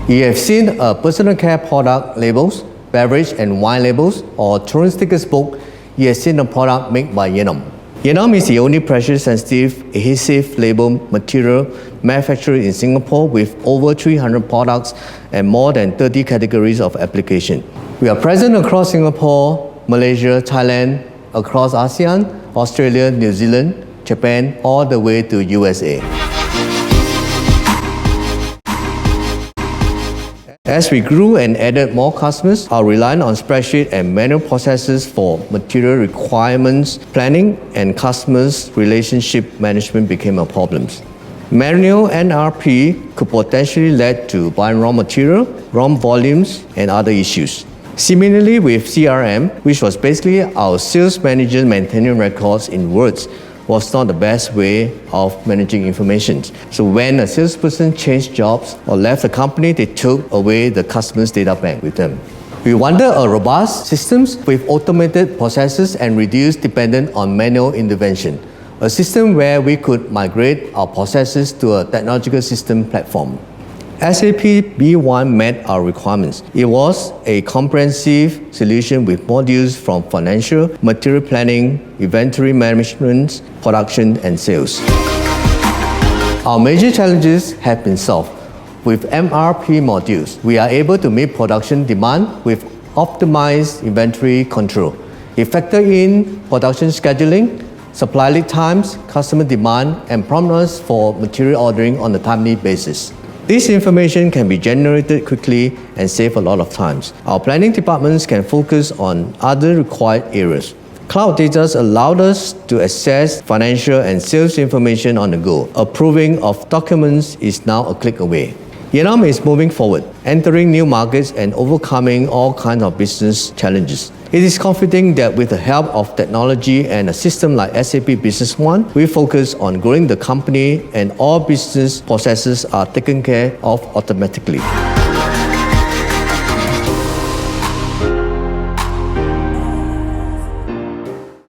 You have seen personal care product labels, beverage and wine labels, or touring stickers book. You have seen a product made by Yenom. Yenom is the only pressure-sensitive adhesive label material manufactured in Singapore with over 300 products and more than 30 categories of application. We are present across Singapore, Malaysia, Thailand, across ASEAN, Australia, New Zealand, Japan, all the way to USA. As we grew and added more customers, our reliance on spreadsheet and manual processes for material requirements planning and customers' relationship management became a problem. Manual NRP could potentially lead to buying raw material, wrong volumes, and other issues. Similarly with CRM, which was basically our sales manager maintaining records in Words, was not the best way of managing information. So when a salesperson changed jobs or left the company, they took away the customer's data bank with them. We wanted a robust systems with automated processes and reduced dependence on manual intervention. A system where we could migrate our processes to a technological system platform. SAP B1 met our requirements. It was a comprehensive solution with modules from financial, material planning, inventory management, production, and sales. Our major challenges have been solved. With MRP modules, we are able to meet production demand with optimized inventory control. It factors in production scheduling, supply lead times, customer demand, and promptness for material ordering on a timely basis. This information can be generated quickly and save a lot of time. Our planning departments can focus on other required areas. Cloud data allowed us to access financial and sales information on the go. Approving of documents is now a click away. Yenom is moving forward, entering new markets and overcoming all kinds of business challenges. It is confident that with the help of technology and a system like SAP Business One, we focus on growing the company and all business processes are taken care of automatically.